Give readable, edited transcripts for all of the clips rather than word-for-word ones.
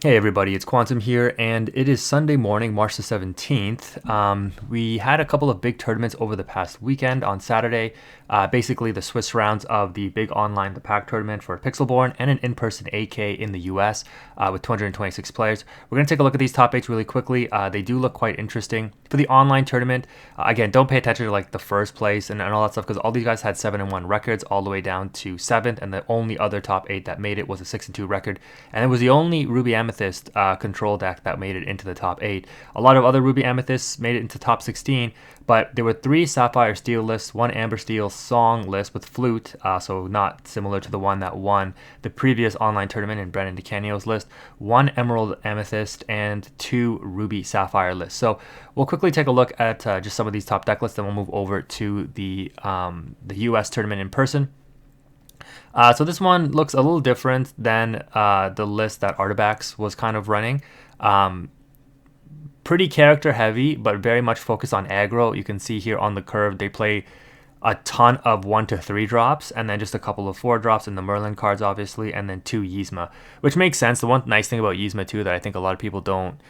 Hey everybody, it's Quantum here, and it is Sunday morning, March the 17th. We had a couple of big tournaments over the past weekend on Saturday. Basically, the Swiss rounds of the big online The Pack tournament for Pixelborn and an in-person AK in the US with 226 players. We're going to take a look at these top 8s really quickly. They do look quite interesting. For the online tournament, again, don't pay attention to like the first place and all that stuff because all these guys had 7-1 records all the way down to 7th, and the only other top 8 that made it was a 6-2 record. And it was the only Ruby Amethyst control deck that made it into the top 8. A lot of other Ruby Amethysts made it into top 16, but there were 3 Sapphire Steel lists, 1 Amber Steel Song list with Flute, so not similar to the one that won the previous online tournament in Brennan DeCanio's list, 1 Emerald Amethyst, and 2 Ruby Sapphire lists. So we'll quickly take a look at just some of these top deck lists, then we'll move over to the US tournament in person. So this one looks a little different than the list that Artabax was kind of running. Pretty character heavy, but very much focused on aggro. You can see here on the curve, they play a ton of 1 to 3 drops, and then just a couple of 4 drops in the Merlin cards, obviously, and then 2 Yzma, which makes sense. The one nice thing about Yzma, too, that I think a lot of people don't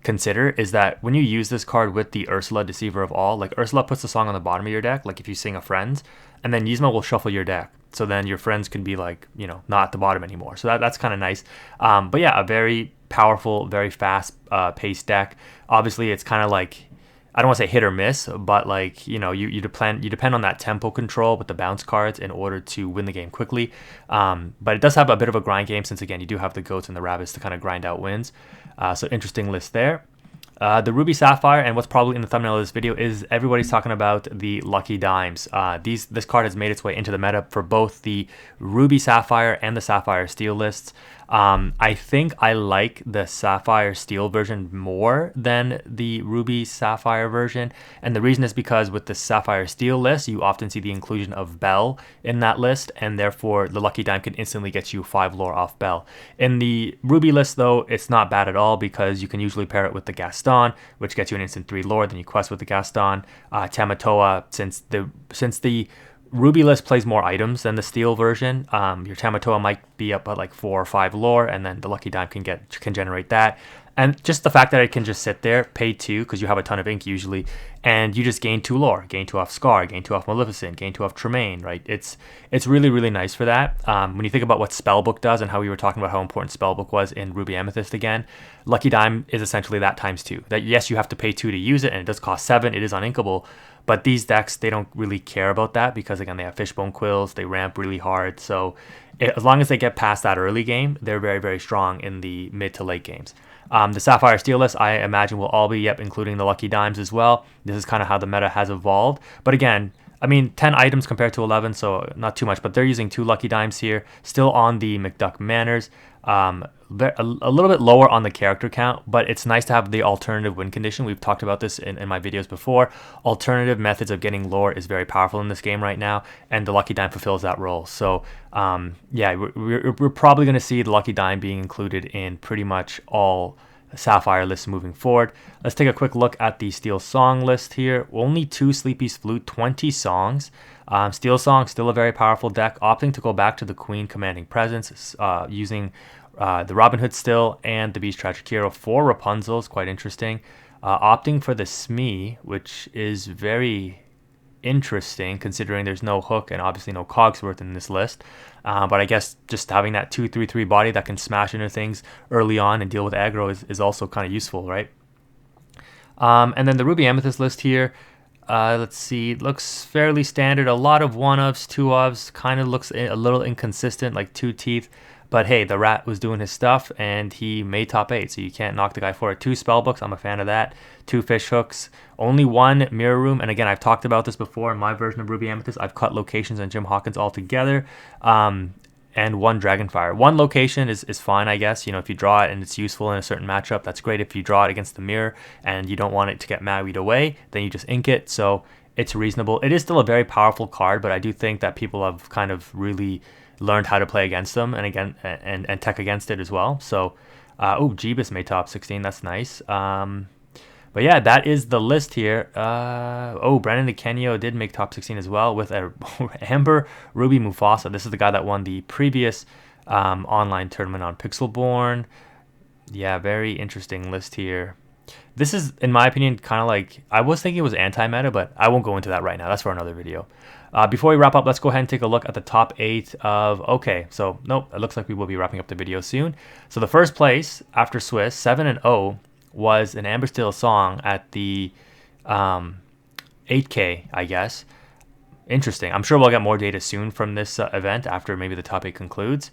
consider is that when you use this card with the Ursula, Deceiver of All, like Ursula puts the song on the bottom of your deck, like if you sing a Friends, and then Yzma will shuffle your deck. So then your friends can be like, not at the bottom anymore. So that's kind of nice. But yeah, a very powerful, very fast paced deck. Obviously, it's kind of like, I don't want to say hit or miss, but like, you depend on that tempo control with the bounce cards in order to win the game quickly. But it does have a bit of a grind game since, again, you do have the goats and the rabbits to kind of grind out wins. So interesting list there. The Ruby Sapphire, and what's probably in the thumbnail of this video, is everybody's talking about the Lucky Dimes. This card has made its way into the meta for both the Ruby Sapphire and the Sapphire Steel lists. I think I like the Sapphire Steel version more than the Ruby Sapphire version, and the reason is because with the Sapphire Steel list, you often see the inclusion of Bell in that list, and therefore the Lucky Dime can instantly get you 5 lore off Bell. In the Ruby list, though, it's not bad at all because you can usually pair it with the Gaston, which gets you an instant 3 lore, then you quest with the Gaston. Tamatoa, since the Ruby list plays more items than the Steel version, your Tamatoa might be up at like 4 or 5 lore, and then the Lucky Dime can generate that. And just the fact that it can just sit there, pay 2, because you have a ton of ink usually, and you just gain 2 lore, gain 2 off Scar, gain 2 off Maleficent, gain 2 off Tremaine, right? It's really, really nice for that. When you think about what Spellbook does and how we were talking about how important Spellbook was in Ruby Amethyst again, Lucky Dime is essentially that times 2. That yes, you have to pay 2 to use it, and it does cost 7, it is uninkable, but these decks, they don't really care about that because, again, they have Fishbone Quills, they ramp really hard, so as long as they get past that early game, they're very, very strong in the mid to late games. The Sapphire Steel list, I imagine, will all be, including the Lucky Dimes as well. This is kind of how the meta has evolved. But again, 10 items compared to 11, so not too much. But they're using 2 Lucky Dimes here, still on the McDuck Manors. A little bit lower on the character count, but it's nice to have the alternative win condition. We've talked about this in my videos before. Alternative methods of getting lore is very powerful in this game right now, and the Lucky Dime fulfills that role. So yeah, we're probably going to see the Lucky Dime being included in pretty much all Sapphire lists moving forward. Let's take a quick look at the Steel Song list here. Only 2 Sleepy's Flute, 20 songs. Steel Song, still a very powerful deck, opting to go back to the Queen Commanding Presence, using the Robin Hood still and the Beast Tragic Hero for Rapunzel's, quite interesting. Opting for the Smee, which is very interesting considering there's no hook and obviously no Cogsworth in this list. But I guess just having that 2/3/3 body that can smash into things early on and deal with aggro is also kind of useful, right? And then the Ruby Amethyst list here, let's see, looks fairly standard. A lot of 1-ofs, 2-ofs, kind of looks a little inconsistent, like 2 teeth. But hey, the rat was doing his stuff, and he made top 8, so you can't knock the guy for it. 2 Spellbooks, I'm a fan of that. 2 Fish Hooks, only 1 Mirror Room, and again, I've talked about this before in my version of Ruby Amethyst. I've cut locations and Jim Hawkins all together, and 1 Dragonfire. 1 location is fine, I guess. If you draw it and it's useful in a certain matchup, that's great. If you draw it against the mirror and you don't want it to get Mawied away, then you just ink it, so it's reasonable. It is still a very powerful card, but I do think that people have kind of really learned how to play against them and tech against it as well. So Jeebus made top 16, that's nice. But yeah, that is the list here. Brandon DeCanio did make top 16 as well with a Amber Ruby Mufasa. This is the guy that won the previous online tournament on Pixelborn. Yeah, very interesting list here. This is, in my opinion, kind of like, I was thinking it was anti-meta, but I won't go into that right now. That's for another video. Before we wrap up, let's go ahead and take a look at the top 8 of, okay, so nope, it looks like we will be wrapping up the video soon. So the first place after Swiss, 7 and 0, was an Amber Steel song at the 8K, I guess. Interesting. I'm sure we'll get more data soon from this event after maybe the top 8 concludes.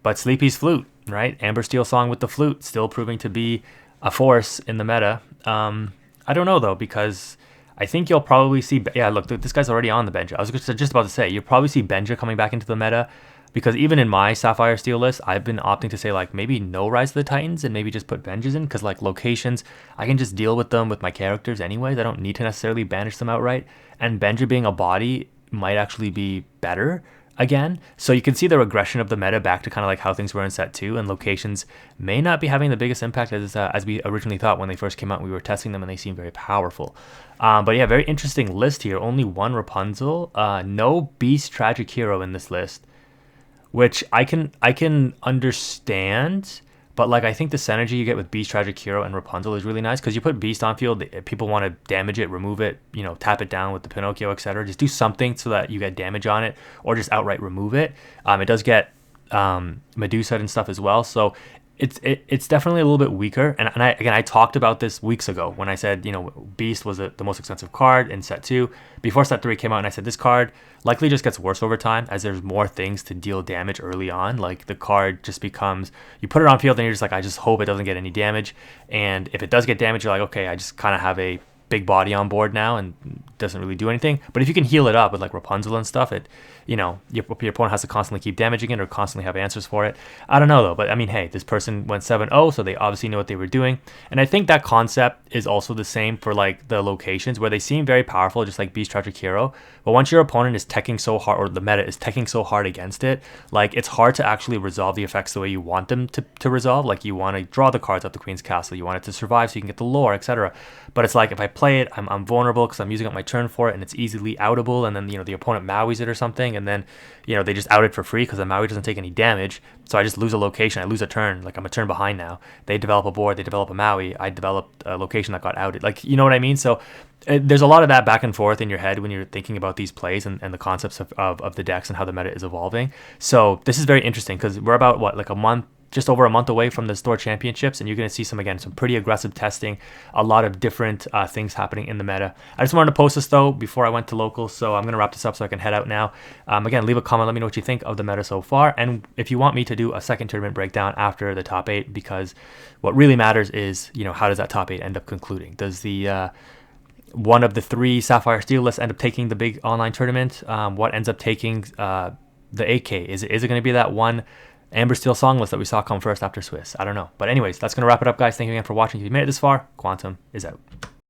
But Sleepy's flute, right? Amber Steel song with the flute, still proving to be a force in the meta. I don't know though, because I think you'll probably see. Yeah, look, this guy's already on the Benja. I was just about to say you'll probably see Benja coming back into the meta, because even in my Sapphire Steel list, I've been opting to say like maybe no Rise of the Titans and maybe just put Benjas in, because like locations, I can just deal with them with my characters anyways. I don't need to necessarily banish them outright. And Benja being a body might actually be better again. So you can see the regression of the meta back to kind of like how things were in set 2, and locations may not be having the biggest impact as we originally thought when they first came out. We were testing them and they seem very powerful. But yeah, very interesting list here. Only one Rapunzel, no Beast Tragic Hero in this list, which I can understand. But like, I think the synergy you get with Beast, Tragic Hero, and Rapunzel is really nice, because you put Beast on field, people want to damage it, remove it, tap it down with the Pinocchio, etc. Just do something so that you get damage on it, or just outright remove it. It does get Medusa and stuff as well, so it's definitely a little bit weaker. And I talked about this weeks ago when I said, Beast was the most expensive card in set 2 before set 3 came out, and I said this card likely just gets worse over time as there's more things to deal damage early on. Like, the card just becomes, you put it on field and you're just like, I just hope it doesn't get any damage. And if it does get damage, you're like, okay, I just kind of have a big body on board now and doesn't really do anything. But if you can heal it up with like Rapunzel and stuff, your opponent has to constantly keep damaging it or constantly have answers for it. I don't know though, but I mean, hey, this person went 7-0, so they obviously know what they were doing. And I think that concept is also the same for like the locations, where they seem very powerful, just like Beast Tragic Hero. But once your opponent is teching so hard, or the meta is teching so hard against it, like, it's hard to actually resolve the effects the way you want them to resolve. Like, you want to draw the cards out the Queen's Castle, you want it to survive so you can get the lore, etc. But it's like, if I play it, I'm vulnerable because I'm using up my turn for it, and it's easily outable, and then the opponent Maui's it or something, and then they just out it for free because the Maui doesn't take any damage. So I just lose a location, I lose a turn, like I'm a turn behind now. They develop a board, they develop a Maui, I developed a location that got outed. Like, you know what I mean? So there's a lot of that back and forth in your head when you're thinking about these plays and the concepts of the decks and how the meta is evolving. So this is very interesting, because we're about just over a month away from the store championships, and you're going to see some pretty aggressive testing, a lot of different things happening in the meta. I just wanted to post this though before I went to locals, so I'm going to wrap this up so I can head out now. Again, leave a comment, let me know what you think of the meta so far, and if you want me to do a second tournament breakdown after the top 8, because what really matters is, how does that top 8 end up concluding? Does the one of the 3 Sapphire Steel lists end up taking the big online tournament? What ends up taking the 8K? Is it going to be that one Amber Steel song list that we saw come first after Swiss? I don't know. But anyways, that's going to wrap it up, guys. Thank you again for watching. If you made it this far, Quantum is out.